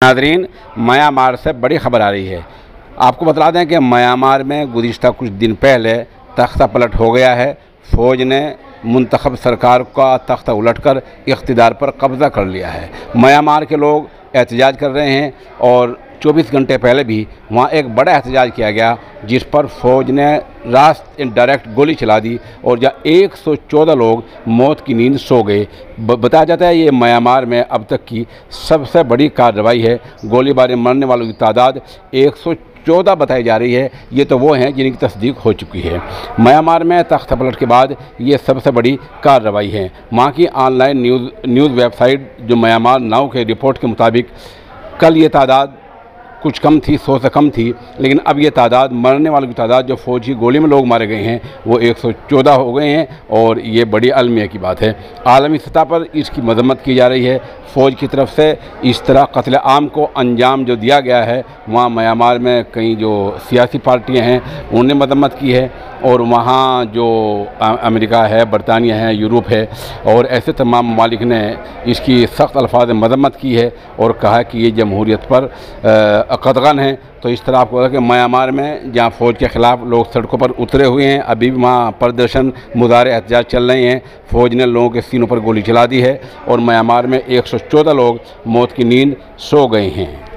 नाज़रीन, म्यांमार से बड़ी खबर आ रही है। आपको बता दें कि म्यांमार में गुज़िश्ता कुछ दिन पहले तख्ता पलट हो गया है। फ़ौज ने मुंतखब सरकार का तख्ता उलटकर इक़्तिदार पर कब्ज़ा कर लिया है। म्यांमार के लोग एहतजाज कर रहे हैं और 24 घंटे पहले भी वहाँ एक बड़ा एहतजाज किया गया, जिस पर फ़ौज ने रास्त डायरेक्ट गोली चला दी और जहाँ 114 लोग मौत की नींद सो गए। बताया जाता है ये म्यांमार में अब तक की सबसे बड़ी कार्रवाई है। गोलीबारी मरने वालों की तादाद 114 बताई जा रही है। ये तो वो हैं जिनकी तस्दीक हो चुकी है। म्यांमार में तख्ता पलट के बाद ये सबसे बड़ी कार्रवाई है। वहाँ की ऑनलाइन न्यूज़ वेबसाइट जो म्यांमार नाउ के रिपोर्ट के मुताबिक कल ये तादाद कुछ कम थी, 100 से कम थी, लेकिन अब ये तादाद, मरने वालों की तादाद जो फ़ौजी गोली में लोग मारे गए हैं वो 114 हो गए हैं और ये बड़ी अलमिया की बात है। आलमी सतह पर इसकी मजम्मत की जा रही है। फ़ौज की तरफ से इस तरह कत्ल आम को अंजाम जो दिया गया है, वहाँ म्यांमार में कई जो सियासी पार्टियाँ हैं उन्होंने मजम्मत की है और वहाँ जो अमेरिका है, बरतानिया है, यूरोप है और ऐसे तमाम ममालिक ने इसकी सख्त अल्फाज में मजम्मत की है और कहा कि ये जमहूरियत पर कतगन है। तो इस तरह आपको कि म्यांमार में जहाँ फ़ौज के ख़िलाफ़ लोग सड़कों पर उतरे हुए हैं, अभी भी वहाँ प्रदर्शन, मुजाहरे, एहतजाज चल रहे हैं। फ़ौज ने लोगों के सीनों पर गोली चला दी है और म्यांमार में 114 लोग मौत की नींद सो गए हैं।